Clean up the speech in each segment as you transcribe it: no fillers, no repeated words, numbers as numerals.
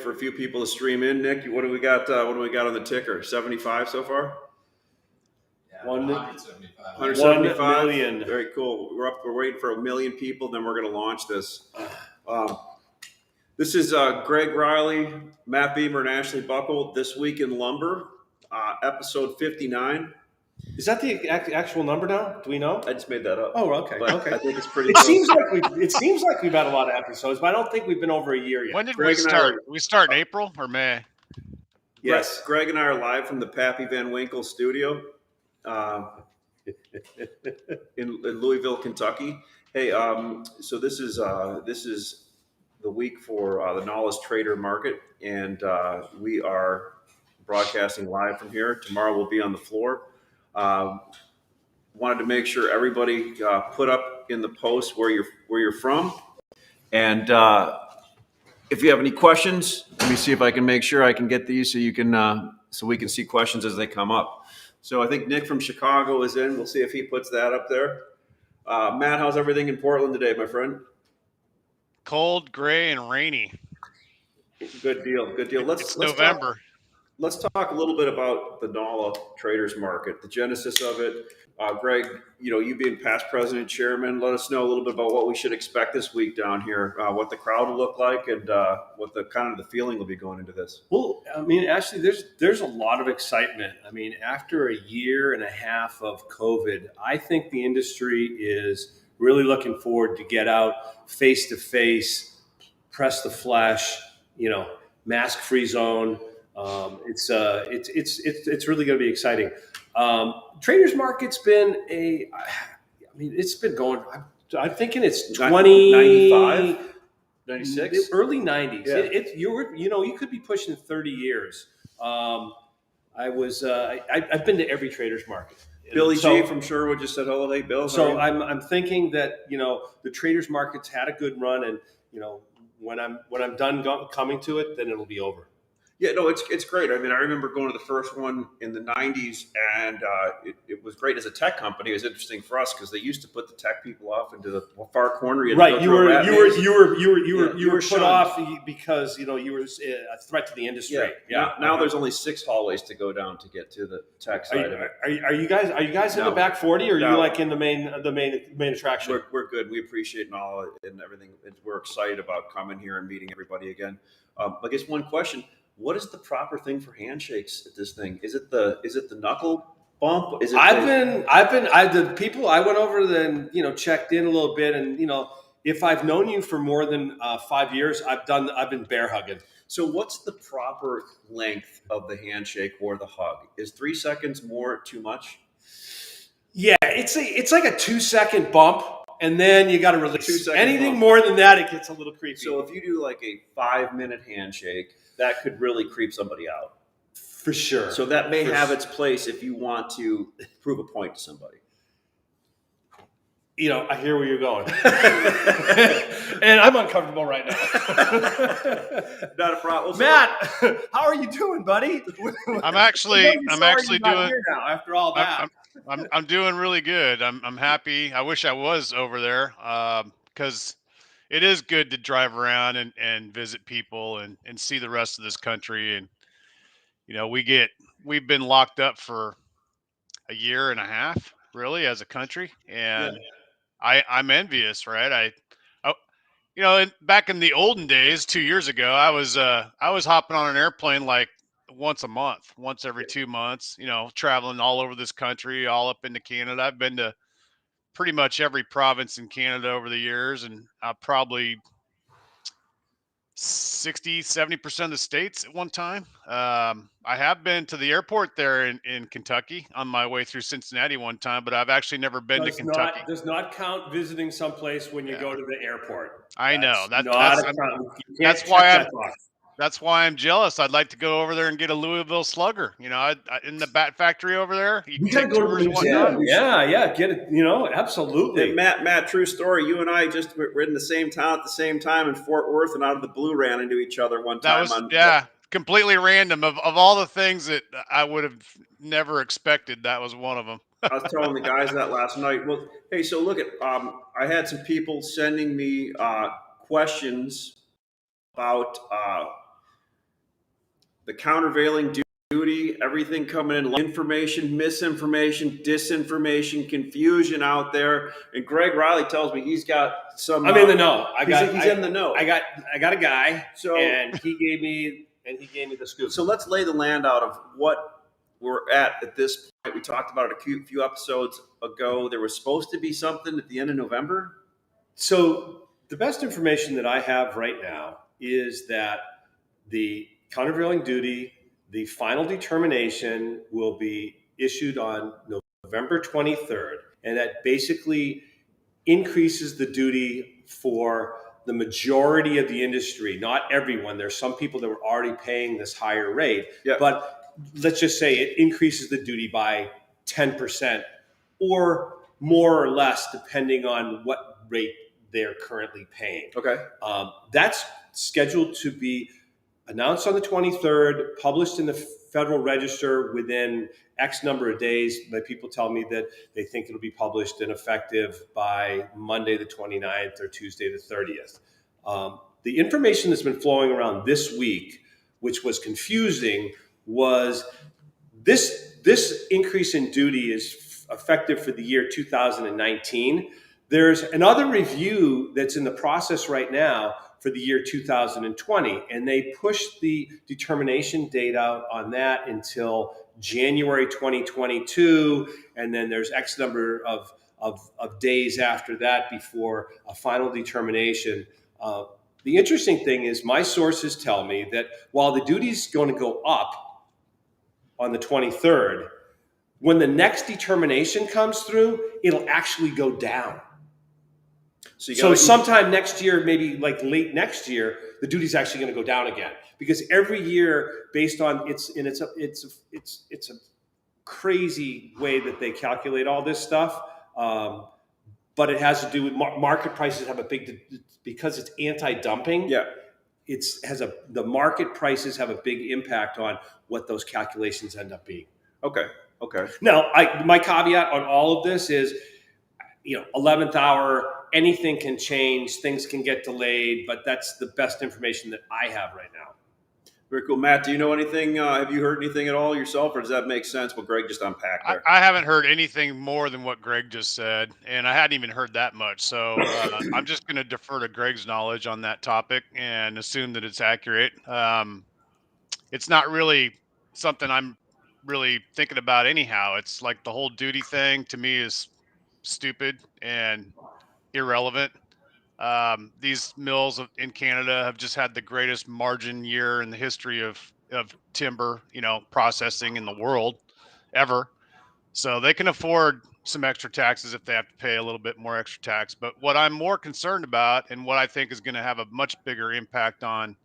For a few people to stream in. Nick, what do we got? What do we got on the ticker? 75 so far. Yeah, 175. 1 million. Very cool. We're waiting for 1 million people. Then we're going to launch this. This is Gregg Riley, Matt Beymer, and Ashley Boeckholt. This Week in Lumber, episode 59. Is that the actual number now? Do we know? I just made that up. Oh, okay. Okay. I think it's pretty. It seems like we've had a lot of episodes, but I don't think we've been over a year yet. When did we start? We start in April or May? Yes, Gregg and I are live from the Pappy Van Winkle studio in Louisville, Kentucky. Hey, so this is the week for the Knowledge Trader Market, and we are broadcasting live from here. Tomorrow we'll be on the floor. Wanted to make sure everybody put up in the post where you're from, and if you have any questions, let me see if I can make sure I can get these so you can so we can see questions as they come up. So I think Nick from Chicago is in. We'll see if he puts that up there. Matt, how's everything in Portland today, my friend? Cold, gray, and rainy. Good deal. Let's November. Let's talk a little bit about the NOLA traders market, the genesis of it. Gregg, you being past president, chairman, let us know a little bit about what we should expect this week down here, what the crowd will look like, and what the kind of the feeling will be going into this. Well, I mean, actually, there's a lot of excitement. I mean, after a year and a half of COVID, I think the industry is really looking forward to get out face to face, press the flesh, mask-free zone. It's really going to be exciting. Traders market's been it's been going. I'm thinking it's 95, 96, early 90s. Yeah. You could be pushing 30 years. I've been to every traders market. Billy G from Sherwood just said hello. Hey, Bill. So I'm thinking that the traders market's had a good run, and when I'm done coming to it, then it'll be over. Yeah, no, it's great. I mean, I remember going to the first one in the 90s, and it was great as a tech company. It was interesting for us because they used to put the tech people off into the far corner. You were put off because you were a threat to the industry. Yeah. Now there's only 6 hallways to go down to get to the tech side of it. Are you guys in the back 40, or are you like in the main attraction? We're good. We appreciate NOLA and everything. We're excited about coming here and meeting everybody again. I guess one question. What is the proper thing for handshakes at this thing? Is it the knuckle bump? Is it I went over then, checked in a little bit, and if I've known you for more than 5 years, I've been bear hugging. So what's the proper length of the handshake or the hug? Is 3 seconds more too much? Yeah, it's like a 2-second bump, and then you got to release. Anything bump. More than that, it gets a little creepy. So if you do like a 5-minute handshake, that could really creep somebody out. For sure. So that may have its place if you want to prove a point to somebody. I hear where you're going. And I'm uncomfortable right now. Not a problem. Matt, how are you doing, buddy? I'm actually doing here now after all that. I'm doing really good. I'm happy. I wish I was over there because it is good to drive around and visit people and see the rest of this country. And, we've been locked up for a year and a half, really, as a country. And I'm envious, right? Back in the olden days, 2 years ago, I was hopping on an airplane like once a month, once every 2 months, traveling all over this country, all up into Canada. I've been to pretty much every province in Canada over the years, and probably 60-70% of the states at one time. I have been to the airport there in Kentucky on my way through Cincinnati one time, but I've actually never been to Kentucky. Does not count visiting someplace when you go to the airport. I know. That's why I'm jealous. I'd like to go over there and get a Louisville Slugger. In the bat factory over there. You can go to Louisiana. Yeah, get it. Absolutely. And Matt, true story. You and I were in the same town at the same time in Fort Worth, and out of the blue ran into each other one time. Completely random. Of all the things that I would have never expected, that was one of them. I was telling the guys that last night. Well, hey, so look at. I had some people sending me questions about the countervailing duty, everything coming in, information, misinformation, disinformation, confusion out there. And Gregg Riley tells me he's got some. I'm in the know. He's in the know. I got a guy, So and he gave me the scoop. So let's lay the land out of what we're at this point. We talked about it a few episodes ago. There was supposed to be something at the end of November. So the best information that I have right now is that the countervailing duty, the final determination, will be issued on November 23rd, and that basically increases the duty for the majority of the industry. Not everyone. There's some people that were already paying this higher rate, but let's just say it increases the duty by 10% or more or less, depending on what rate they're currently paying. Okay. That's scheduled to be announced on the 23rd, published in the Federal Register within X number of days. But people tell me that they think it'll be published and effective by Monday the 29th or Tuesday the 30th. The information that's been flowing around this week, which was confusing, was this increase in duty is effective for the year 2019. There's another review that's in the process right now for the year 2020, and they pushed the determination date out on that until January 2022, and then there's X number of days after that before a final determination. The interesting thing is my sources tell me that while the duty's going to go up on the 23rd, when the next determination comes through, it'll actually go down. So sometime next year, maybe like late next year, the duty's actually going to go down again, because every year, based on it's a crazy way that they calculate all this stuff. But it has to do with market prices have a big, because it's anti-dumping. Yeah. The market prices have a big impact on what those calculations end up being. Okay. Now, my caveat on all of this is, 11th hour, anything can change, things can get delayed, but that's the best information that I have right now. Very cool. Matt, do you know anything? Have you heard anything at all yourself, or does that make sense what Gregg just unpacked there? I haven't heard anything more than what Gregg just said, and I hadn't even heard that much. So I'm just going to defer to Gregg's knowledge on that topic and assume that it's accurate. It's not really something I'm really thinking about anyhow. It's like the whole duty thing to me is stupid and irrelevant. These mills in Canada have just had the greatest margin year in the history of timber, processing in the world ever. So they can afford some extra taxes if they have to pay a little bit more extra tax. But what I'm more concerned about, and what I think is going to have a much bigger impact on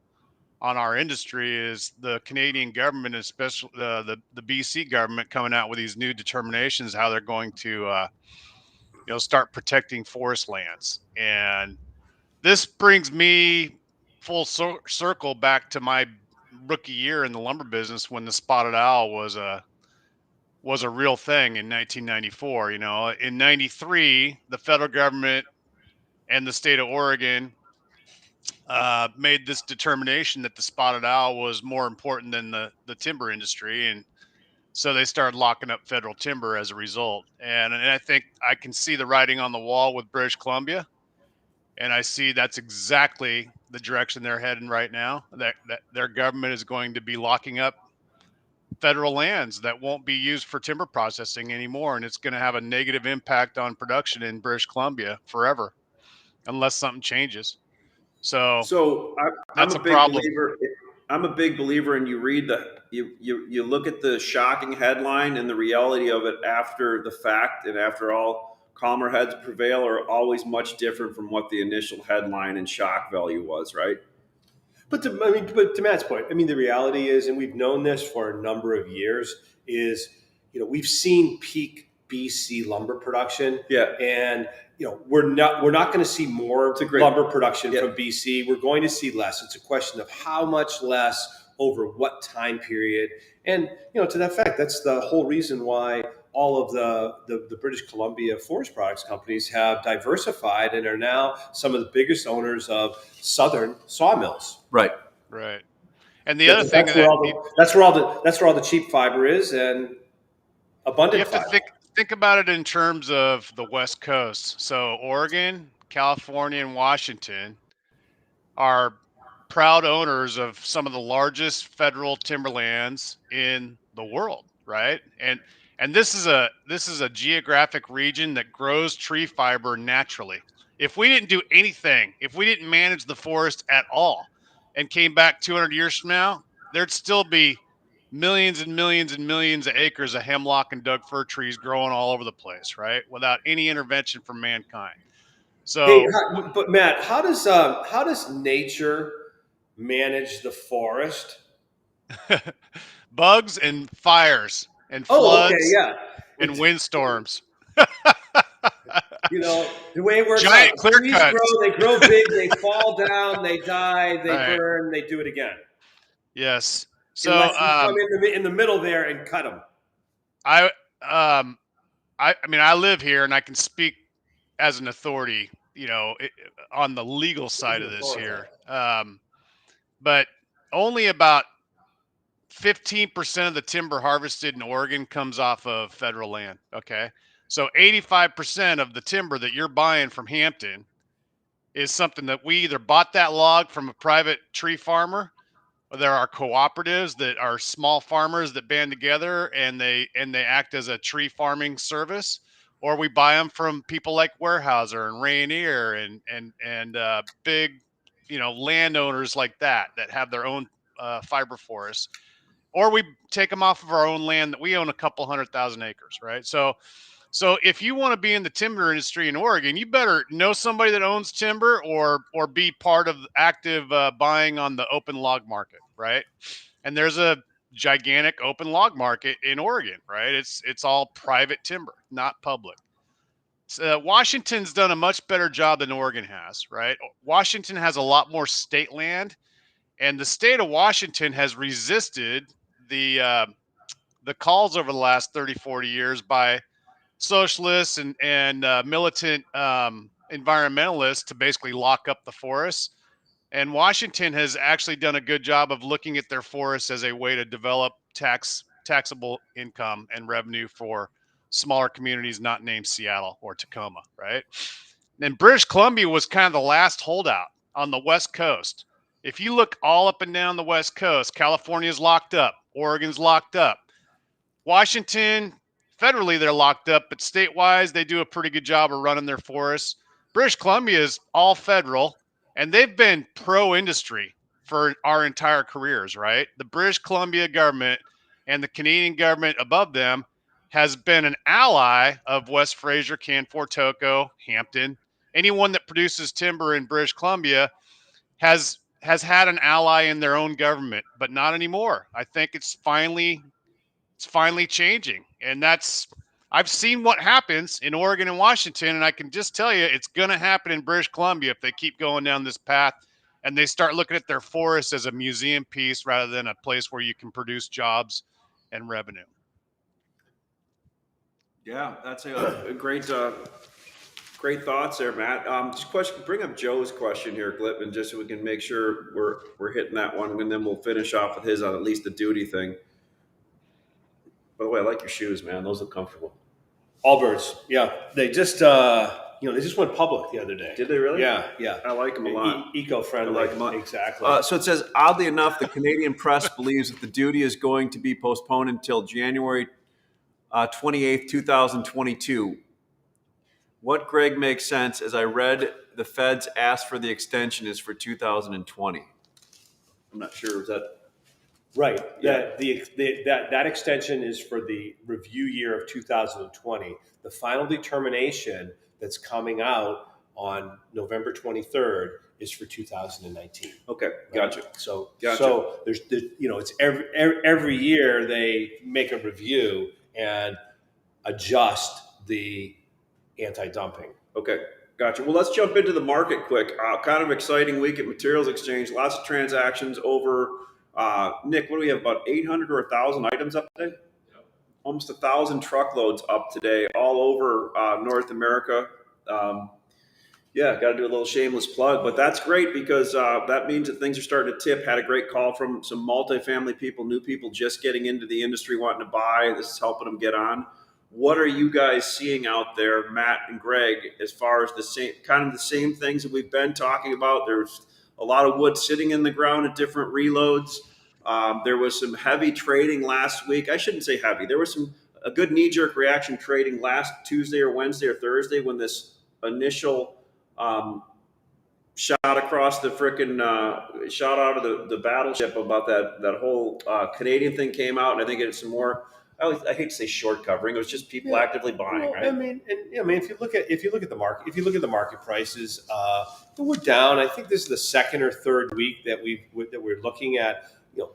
our industry, is the Canadian government, especially the BC government, coming out with these new determinations, how they're going to start protecting forest lands. And this brings me full circle back to my rookie year in the lumber business, when the spotted owl was a real thing in 1994. In 93, the federal government and the state of Oregon made this determination that the spotted owl was more important than the timber industry, and so they started locking up federal timber as a result. And I think I can see the writing on the wall with British Columbia, and I see that's exactly the direction they're heading right now. That their government is going to be locking up federal lands that won't be used for timber processing anymore, and it's going to have a negative impact on production in British Columbia forever, unless something changes. So I'm that's a a big problem. believer. I'm a big believer, and you look at the shocking headline and the reality of it after the fact, and after all, calmer heads prevail are always much different from what the initial headline and shock value was, right? But to Matt's point, the reality is, and we've known this for a number of years, is we've seen peak BC lumber production, and we're not going to see more lumber production from BC. We're going to see less. It's a question of how much less over what time period, and to that fact, that's the whole reason why all of the British Columbia forest products companies have diversified and are now some of the biggest owners of southern sawmills. Right. And the Yeah, other 'cause thing that that's where all the cheap fiber is and you abundant have to fiber. think about it in terms of the West Coast. So Oregon, California, and Washington are proud owners of some of the largest federal timberlands in the world, right? And this is a geographic region that grows tree fiber naturally. If we didn't do anything, if we didn't manage the forest at all and came back 200 years from now, there'd still be millions and millions and millions of acres of hemlock and Doug fir trees growing all over the place, right? Without any intervention from mankind. Hey, So but Matt, how does nature manage the forest? bugs and fires and Oh, okay, floods yeah. and It's, windstorms. the way it works out. Giant clear Trees cuts. grow, they grow big, they fall down, they die, they Right. burn, they do it again. Yes. So Unless you come in the middle there and cut them. I um I mean I live here and I can speak as an authority, on the legal He's side in of the this forest. here. But only about 15% of the timber harvested in Oregon comes off of federal land. Okay. So 85% of the timber that you're buying from Hampton is something that we either bought that log from a private tree farmer, or there are cooperatives that are small farmers that band together and they act as a tree farming service, or we buy them from people like Weyerhaeuser and Rainier and big landowners like that have their own fiber forests, or we take them off of our own land that we own a couple 100,000 acres, right? So if you want to be in the timber industry in Oregon, you better know somebody that owns timber or be part of active buying on the open log market, right? And there's a gigantic open log market in Oregon, right? It's all private timber, not public. Washington's done a much better job than Oregon has, right? Washington has a lot more state land, and the state of Washington has resisted the calls over the last 30, 40 years by socialists and militant environmentalists to basically lock up the forests. And Washington has actually done a good job of looking at their forests as a way to develop taxable income and revenue for smaller communities not named Seattle or Tacoma, right? And British Columbia was kind of the last holdout on the West Coast. If you look all up and down the West Coast, California's locked up, Oregon's locked up. Washington, federally, they're locked up, but state-wise, they do a pretty good job of running their forests. British Columbia is all federal, and they've been pro-industry for our entire careers, right? The British Columbia government and the Canadian government above them has been an ally of West Fraser, Canfor, Toco, Hampton. Anyone that produces timber in British Columbia has had an ally in their own government, but not anymore. I think it's finally changing, and I've seen what happens in Oregon and Washington, and I can just tell you it's going to happen in British Columbia if they keep going down this path and they start looking at their forests as a museum piece rather than a place where you can produce jobs and revenue. Yeah, that's a great thoughts there, Matt. Bring up Joe's question here, Glip, and just so we can make sure we're hitting that one, and then we'll finish off with his on at least the duty thing. By the way, I like your shoes, man. Those look comfortable. Allbirds, yeah. They just they just went public the other day. Did they really? Yeah, yeah. I like them a lot. Eco-friendly. I like them a lot. Exactly. So it says, oddly enough, the Canadian press believes that the duty is going to be postponed until January 28th, 2022. What, Greg, makes sense? As I read, the feds asked for the extension is for 2020. I'm not sure. Is that Right. Yeah. That extension is for the review year of 2020. The final determination that's coming out on November 23rd is for 2019. okay? Right? Gotcha. So Gotcha. it's every year they make a review and adjust the anti-dumping. Okay, gotcha. Well, let's jump into the market quick. Kind of exciting week at Materials Exchange. Lots of transactions over. Nick, what do we have? About 800 or 1,000 items up today? Yep. Almost 1,000 truckloads up today, all over North America. Yeah, got to do a little shameless plug, but that's great because that means that things are starting to tip. Had a great call from some multifamily people, new people just getting into the industry, wanting to buy. This is helping them get on. What are you guys seeing out there, Matt and Greg, as far as the same kind of the same things that we've been talking about? There's a lot of wood sitting in the ground at different reloads. There was some heavy trading last week. I shouldn't say heavy. There was some a good knee jerk reaction trading last Tuesday or Wednesday or Thursday when this initial um, shot across the frickin' shot out of the battleship about that whole Canadian thing came out, and I think it's some more. I hate to say short covering. It was just people actively buying, Well, right? I mean, if you look at the market, if you look at the market prices, we're down. I think this is the second or third week that we're looking at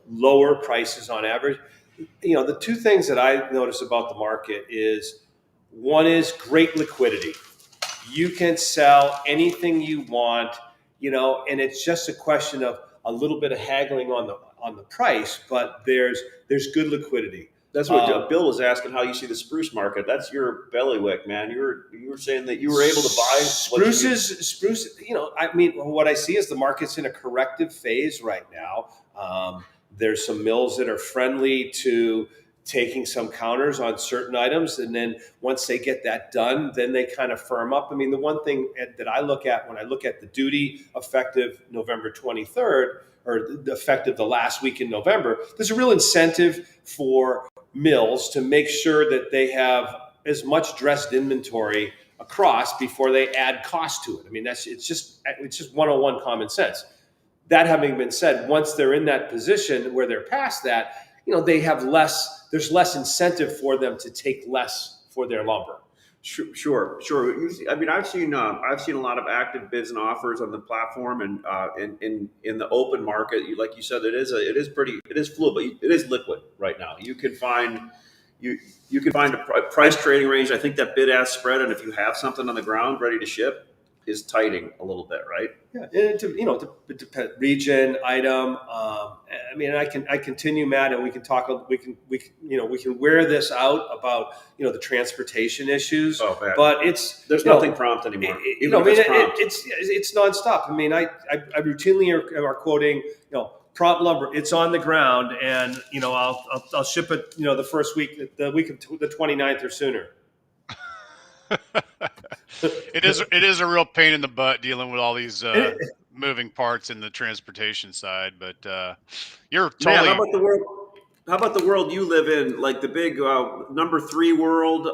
lower prices on average. The two things that I notice about the market is one is great liquidity. You can sell anything you want, and it's just a question of a little bit of haggling on the price, but there's good liquidity. That's what Bill was asking. How you see the spruce market? That's your bellywick, man. You were saying that you were able to buy spruce. I mean, what I see is the market's in a corrective phase right now. There's some mills that are friendly to taking some counters on certain items, and then once they get that done, then they kind of firm up. I mean, the one thing that I look at when I look at the duty effective November 23rd, or the effective the last week in November, there's a real incentive for mills to make sure that they have as much dressed inventory across before they add cost to it. I mean, it's just 101 common sense. That having been said, once they're in that position where they're past that, they have less. There's less incentive for them to take less for their lumber. Sure. I mean, I've seen a lot of active bids and offers on the platform, and in the open market, like you said, it is fluid, but it is liquid right now. You can find a price trading range. I think that bid ask spread, and if you have something on the ground ready to ship, is tightening a little bit, right? Yeah, it depends region, item. I mean, I continue, Matt, and we can talk. We can wear this out about the transportation issues. Oh, man. But there's nothing prompt anymore. It's nonstop. I mean, I routinely are quoting prompt lumber. It's on the ground, and I'll ship it the first week, the week of the 29th or sooner. It is a real pain in the butt dealing with all these moving parts in the transportation side, but you're totally. Man, how about the world you live in, like the big number 3 world?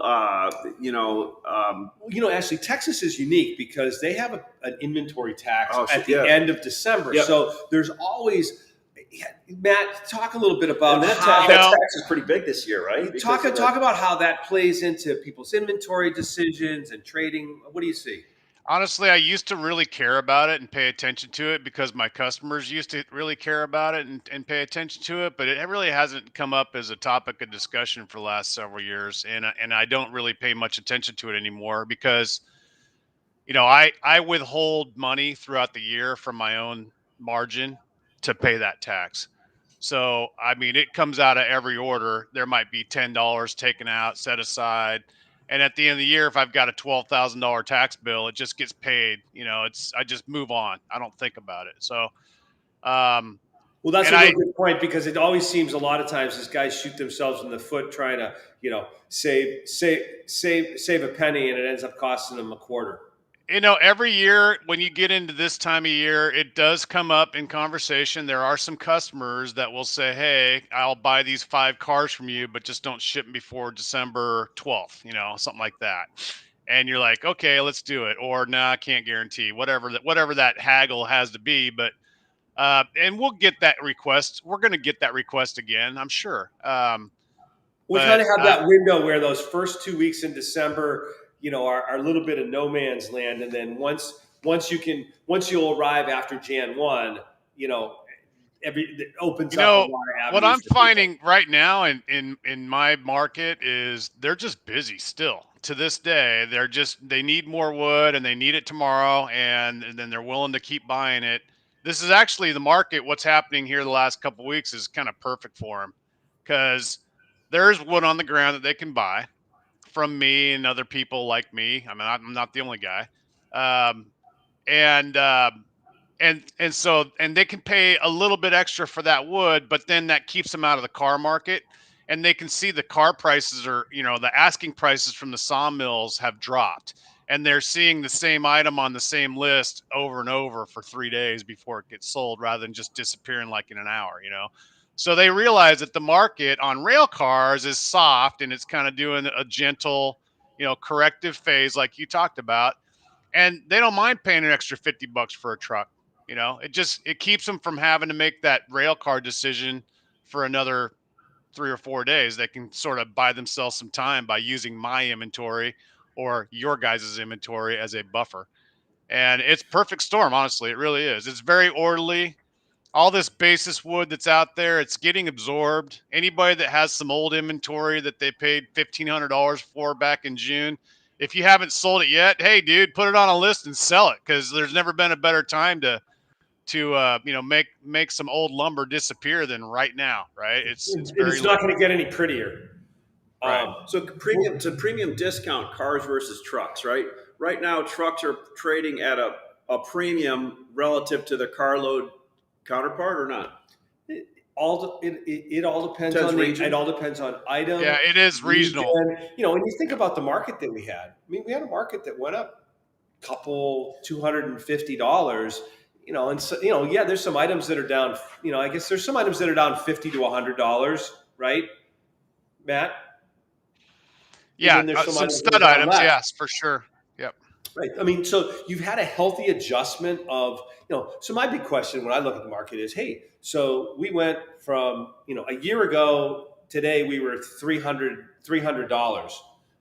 Ashley, Texas is unique because they have an inventory tax at the yeah. end of December. Yep. So there's always. Matt, talk a little bit about that tax is pretty big this year, right? Talk about how that plays into people's inventory decisions and trading. What do you see? Honestly, I used to really care about it and pay attention to it because my customers used to really care about it and pay attention to it, but it really hasn't come up as a topic of discussion for the last several years, and I don't really pay much attention to it anymore because I withhold money throughout the year from my own margin to pay that tax. So, I mean, it comes out of every order. There might be $10 taken out, set aside. And at the end of the year, if I've got a $12,000 tax bill, it just gets paid. I just move on. I don't think about it. So, well, that's a real good point because it always seems a lot of times these guys shoot themselves in the foot trying to, save a penny, and it ends up costing them a quarter. Every year when you get into this time of year, it does come up in conversation. There are some customers that will say, "Hey, I'll buy these 5 cars from you, but just don't ship them before December 12th," something like that. And you're like, "Okay, let's do it." Or, "Nah, I can't guarantee." Whatever that haggle has to be, but and we'll get that request. We're going to get that request again, I'm sure. We kind of have that window where those first 2 weeks in December, are a little bit of no man's land, and then once you'll arrive after Jan 1, it opens up a lot of avenues. What I'm finding right now in my market is they're just busy still. To this day, they need more wood and they need it tomorrow, and then they're willing to keep buying it. This is actually the market. What's happening here the last couple of weeks is kind of perfect for them because there's wood on the ground that they can buy from me and other people like me. I mean, I'm not the only guy. and so they can pay a little bit extra for that wood, but then that keeps them out of the car market, and they can see the car prices are, the asking prices from the sawmills have dropped, and they're seeing the same item on the same list over and over for 3 days before it gets sold, rather than just disappearing like in an hour. So they realize that the market on rail cars is soft, and it's kind of doing a gentle, corrective phase like you talked about, and they don't mind paying an extra $50 for a truck. It keeps them from having to make that rail car decision for another 3 or 4 days. They can sort of buy themselves some time by using my inventory or your guys' inventory as a buffer. And it's perfect storm, honestly. It really is. It's very orderly. All this basis wood that's out there, it's getting absorbed. Anybody that has some old inventory that they paid $1,500 for back in June, if you haven't sold it yet, hey, dude, put it on a list and sell it, because there's never been a better time to make some old lumber disappear than right now, right? It's And very it's not liquid. going to get any prettier. Right. So premium discount cars versus trucks, right? Right now, trucks are trading at a premium relative to their carload counterpart, or not? It all depends Depends on region. it all depends on item. Yeah, it is regional. Region. When you think about the market that we had, I mean, we had a market that went up a couple $250. And so, yeah, there's some items that are down. I guess there's some items that are down $50 to $100, right, Matt? And Yeah, then there's some some items that stud are down items, less. yes, for sure. Yep. Right. I mean, so you've had a healthy adjustment of, so my big question when I look at the market is, hey, so we went from, a year ago, today we were $300.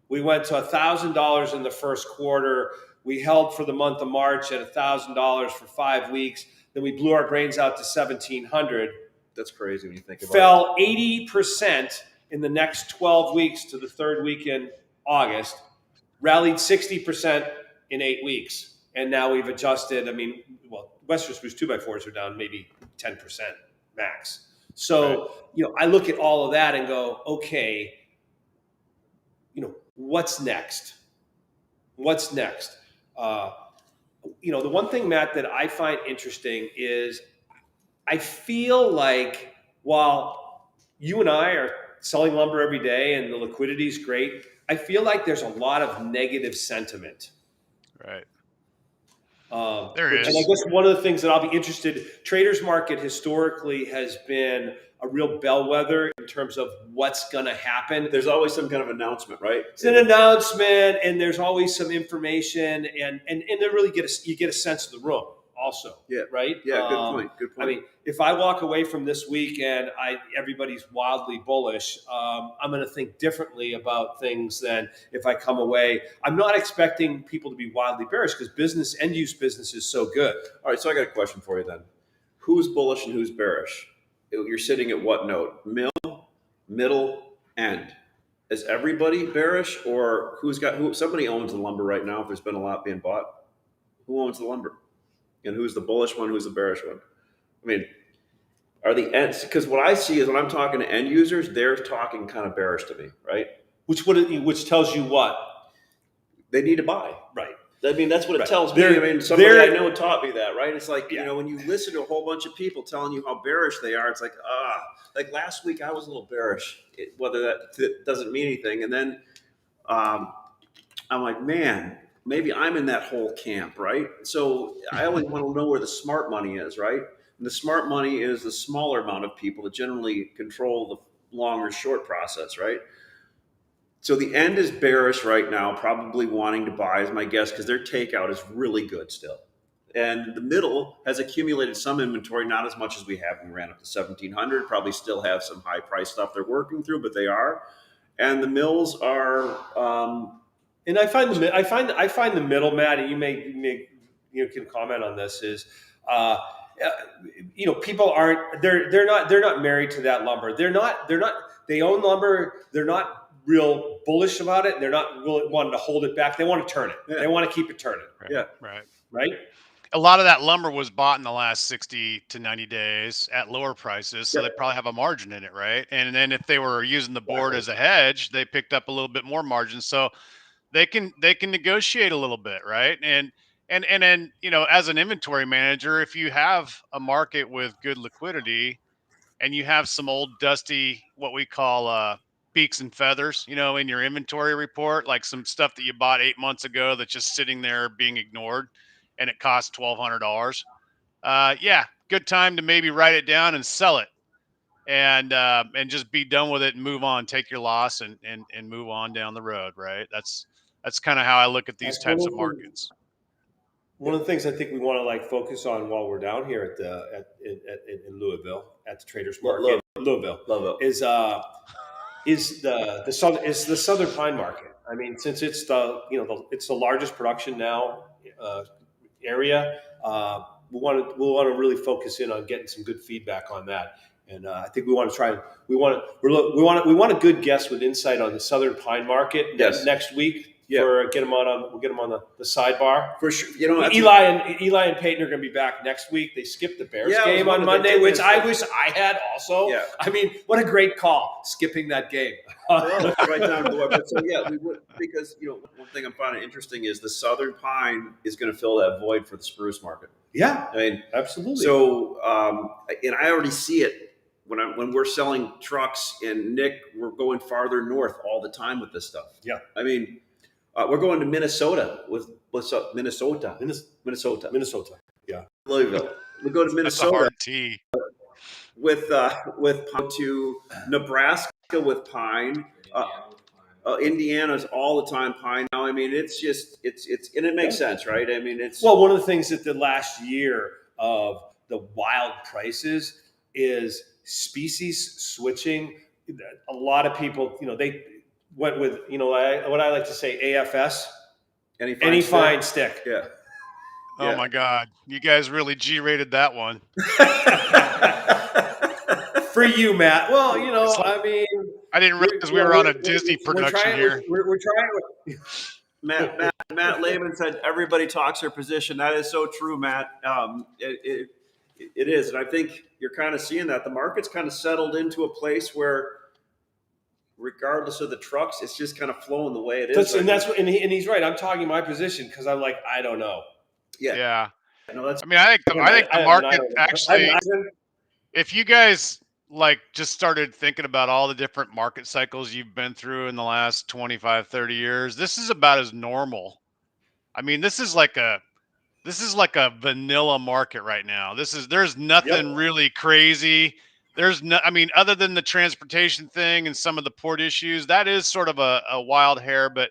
We went to $1,000 in the first quarter. We held for the month of March at $1,000 for 5 weeks. Then we blew our brains out to 1,700. That's crazy when you think about Fell 80% in the next 12 weeks to the third week in August. Rallied 60% in 8 weeks. And now we've adjusted. I mean, Western Spruce 2x4s are down maybe 10% max. So, I look at all of that and go, okay, what's next? What's next? The one thing, Matt, that I find interesting is I feel like while you and I are selling lumber every day and the liquidity is great, I feel like there's a lot of negative sentiment. Right. And I guess one of the things that I'll be interested, traders market historically has been a real bellwether in terms of what's going to happen. There's always some kind of announcement, right? It's an announcement, and there's always some information, and they really you get a sense of the room also. Yeah. Right. Yeah. Good point. Good point. I mean, if I walk away from this week and everybody's wildly bullish, I'm going to think differently about things than if I come away. I'm not expecting people to be wildly bearish because end use business is so good. All right. So I got a question for you then. Who's bullish and who's bearish? You're sitting at what note? Middle, end. Is everybody bearish, or somebody owns the lumber right now if there's been a lot being bought? Who owns the lumber? And who's the bullish one? Who's the bearish one? I mean, are the ends? Because what I see is when I'm talking to end users, they're talking kind of bearish to me, right? Which tells you what? They need to buy. Right. I mean, that's what it tells me. I mean, somebody I know taught me that, right? It's like, when you listen to a whole bunch of people telling you how bearish they are, it's like, like last week I was a little bearish, whether that doesn't mean anything. And then I'm like, man, maybe I'm in that whole camp, right? So I always want to know where the smart money is, right? And the smart money is the smaller amount of people that generally control the long or short process, right? So the end is bearish right now, probably wanting to buy is my guess, because their takeout is really good still. And the middle has accumulated some inventory, not as much as we have. We ran up to 1,700, probably still have some high price stuff they're working through, but they are. And the mills are. And I find the middle, Matt, and you can comment on this, is people aren't they're not married to that lumber. They own lumber. They're not real bullish about it. They're not really wanting to hold it back. They want to turn it. Yeah. They want to keep it turning. Right. Yeah. Right. A lot of that lumber was bought in the last 60 to 90 days at lower prices, so they probably have a margin in it, right? And then if they were using the board as a hedge, they picked up a little bit more margin, so they can negotiate a little bit, right? And And then, as an inventory manager, if you have a market with good liquidity and you have some old dusty, what we call beaks and feathers, in your inventory report, like some stuff that you bought 8 months ago that's just sitting there being ignored and it costs $1,200. Yeah, good time to maybe write it down and sell it, and just be done with it and move on. Take your loss and move on down the road. Right. That's kind of how I look at these That's one types of of the markets. one of the things I think we want to like focus on while we're down here in Louisville at the Traders Market, Louisville is the Southern Pine Market. I mean, since it's it's the largest production now area, we want to really focus in on getting some good feedback on that. And I think we want to try. We want a good guest with insight on the Southern Pine Market next week. Yeah. We'll get them on the sidebar For sure. Eli and Peyton are going to be back next week. They skipped the Bears game on Monday, which I wish I had also. Yeah. I mean, what a great call, skipping that game. Well, right down to the web. But so yeah, we would, because one thing I'm finding interesting is the Southern Pine is going to fill that void for the spruce market. Yeah, I mean, absolutely. So and I already see it when we're selling trucks, and Nick, we're going farther north all the time with this stuff. Yeah, I mean, we're going to Minnesota with Minnesota. Yeah, Louisville. We go to That's a Minnesota hard T. with pine, to Nebraska with pine. Indiana's all the time pine now. I mean, it's and it makes sense, right? I mean, it's one of the things that the last year of the wild prices is species switching. A lot of people, they went with what I like to say, AFS, any fine stick. Yeah. Oh my God, you guys really G-rated that one. For you, Matt. Well, I mean, I didn't realize we were on a Disney production here. We're trying. Matt Lehman said everybody talks their position. That is so true, Matt. It is, and I think you're kind of seeing that the market's kind of settled into a place where, regardless of the trucks, it's just kind of flowing the way it is. And he's right. I'm talking my position because I'm like, I don't know. Yeah. No, that's. I mean, I think the market actually. If you guys just started thinking about all the different market cycles you've been through in the last 25, 30 years, this is about as normal. I mean, this is like a vanilla market right now. There's nothing really crazy. Other than the transportation thing and some of the port issues, that is sort of a wild hair, but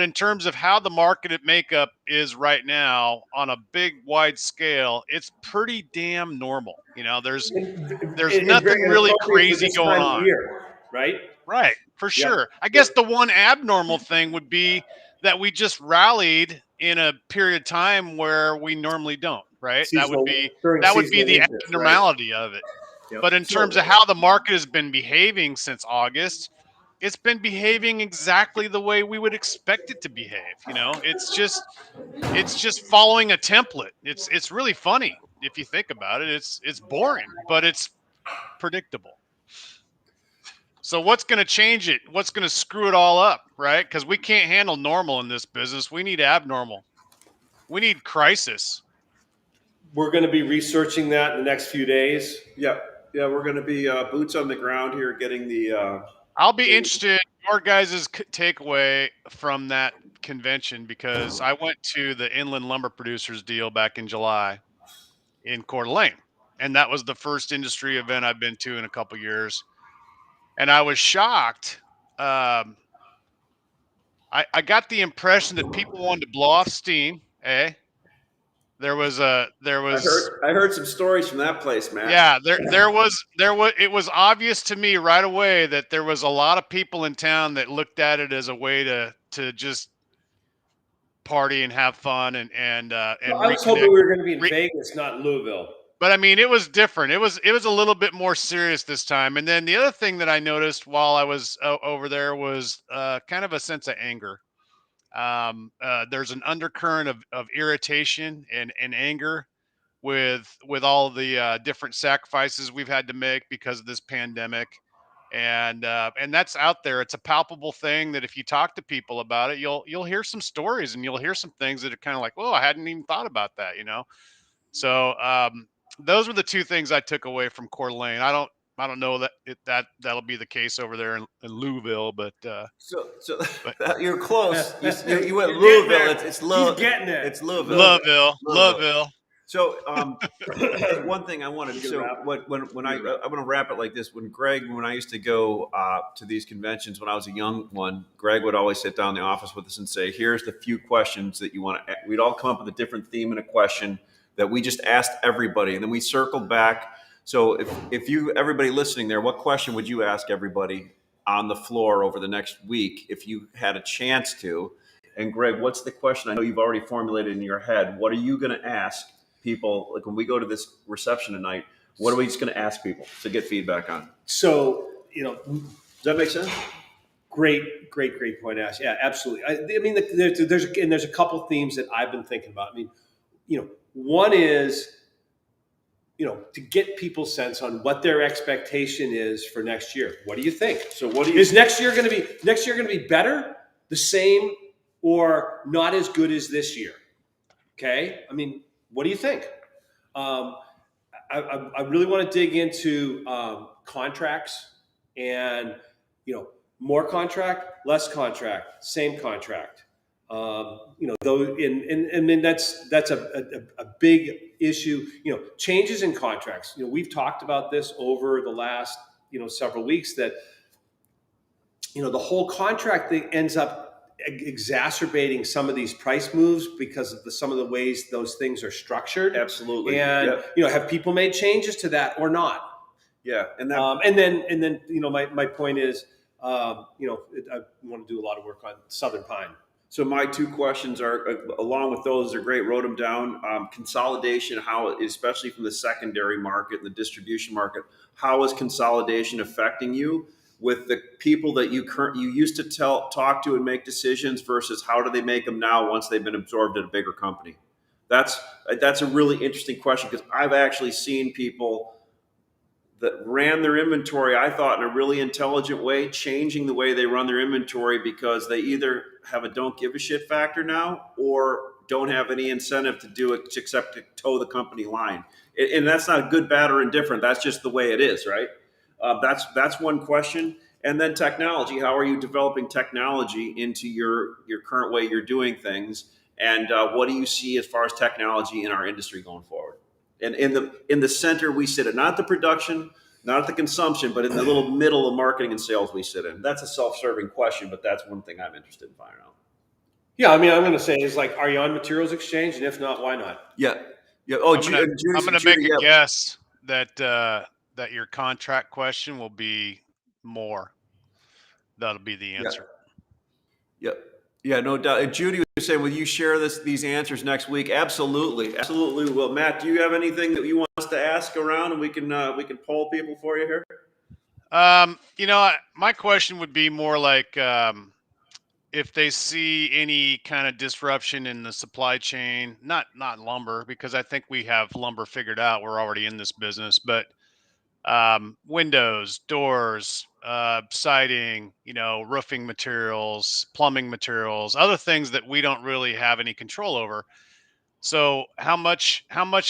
in terms of how the market makeup is right now on a big wide scale, it's pretty damn normal. There's nothing really crazy going on. Right? Right, for sure. I guess the one abnormal thing would be that we just rallied in a period of time where we normally don't, right? That would be the abnormality of it. Yep. But in terms of how the market has been behaving since August, it's been behaving exactly the way we would expect it to behave. It's just following a template. It's really funny if you think about it. It's boring, but it's predictable. So what's going to change it? What's going to screw it all up, right? Because we can't handle normal in this business. We need abnormal. We need crisis. We're going to be researching that in the next few days. Yeah, we're going to be boots on the ground here, getting the. I'll be interested in your guys' takeaway from that convention, because I went to the Inland Lumber Producers deal back in July in Coeur d'Alene, and that was the first industry event I've been to in a couple years, and I was shocked. I got the impression that people wanted to blow off steam. There was. I heard some stories from that place, man. Yeah, there was. It was obvious to me right away that there was a lot of people in town that looked at it as a way to just party and have fun and. I was hoping we were going to be in Vegas, not Louisville. But I mean, it was different. It was a little bit more serious this time. And then the other thing that I noticed while I was over there was kind of a sense of anger. There's an undercurrent of irritation and anger with all the different sacrifices we've had to make because of this pandemic. and that's out there. It's a palpable thing that if you talk to people about it, you'll hear some stories and you'll hear some things that are kind of like, "Whoa, I hadn't even thought about that," you know. So those were the two things I took away from Coeur d'Alene. I don't know that'll be the case over there in Louisville, but So but you're close. You went You're getting Louisville. there. It's He's getting there. It's Louisville. Louisville. So, hey, one thing I wanted. You gonna So, wrap it? when I'm going to wrap it like this. When I used to go to these conventions when I was a young one, Greg would always sit down in the office with us and say, "Here's the few questions that you want to." We'd all come up with a different theme and a question that we just asked everybody, and then we circled back. So, if you everybody listening there, what question would you ask everybody on the floor over the next week if you had a chance to? And Greg, what's the question? I know you've already formulated in your head. What are you going to ask people, like when we go to this reception tonight? What are we just going to ask people to get feedback on? So, Does that make sense? great point, Ash. Yeah, absolutely. I mean, there's a couple themes that I've been thinking about. I mean, one is, to get people's sense on what their expectation is for next year. What do you think? So what do you Is next year going to be better, the same, or not as good as this year? Okay. I mean, what do you think? I really want to dig into contracts and, more contract, less contract, same contract. Though, and that's a big issue. Changes in contracts. We've talked about this over the last several weeks that the whole contract thing ends up exacerbating some of these price moves because of some of the ways those things are structured. Absolutely. And have people made changes to that or not? Yeah, and that, And then my point is, I want to do a lot of work on Southern Pine. So my two questions are, along with those, are great. Wrote them down. Consolidation, how, especially from the secondary market and the distribution market, how is consolidation affecting you with the people that you used to talk to and make decisions versus how do they make them now once they've been absorbed at a bigger company? That's a really interesting question because I've actually seen people that ran their inventory, I thought, in a really intelligent way, changing the way they run their inventory because they either have a don't give a shit factor now or don't have any incentive to do it except to toe the company line. And that's not good, bad, or indifferent. That's just the way it is, right? That's one question. And then technology. How are you developing technology into your current way you're doing things? And what do you see as far as technology in our industry going forward? And in the center we sit at, not the production, not at the consumption, but in the little middle of marketing and sales we sit in. That's a self-serving question, but that's one thing I'm interested in finding out. Yeah, I mean, I'm going to say is like, are you on materials exchange? And if not, why not? Yeah. Oh, I'm gonna make a guess that that your contract question will be more. That'll be the answer. Yeah, no doubt. And Judy was saying, will you share these answers next week? Absolutely. Well, Matt, do you have anything that you want us to ask around and we can poll people for you here? My question would be more like if they see any kind of disruption in the supply chain, not lumber, because I think we have lumber figured out. We're already in this business, but windows, doors, siding, roofing materials, plumbing materials, other things that we don't really have any control over. So how much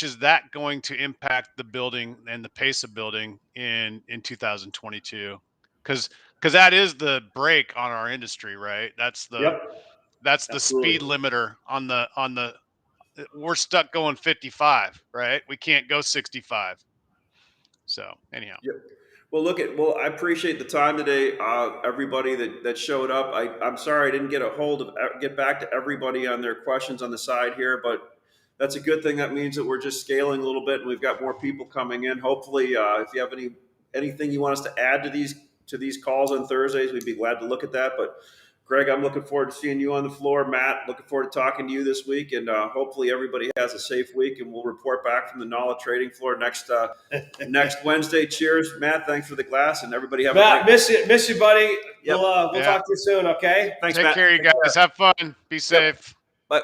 is that going to impact the building and the pace of building in 2022? Because that is the brake on our industry, right? That's the speed limiter on the we're stuck going 55, right? We can't go 65. So anyhow. Yep. Well, I appreciate the time today, everybody that showed up. I'm sorry I didn't get back to everybody on their questions on the side here, but that's a good thing. That means that we're just scaling a little bit, and we've got more people coming in. Hopefully, if you have anything you want us to add to these calls on Thursdays, we'd be glad to look at that. But Greg, I'm looking forward to seeing you on the floor. Matt, looking forward to talking to you this week, and hopefully everybody has a safe week. And we'll report back from the NOLA trading floor next Wednesday. Cheers, Matt. Thanks for the glass, and everybody have Matt, a great. miss you, buddy. Yep. We'll talk to you soon. Okay. Thanks, Take Matt. care, you guys. Have fun. Be safe. Bye.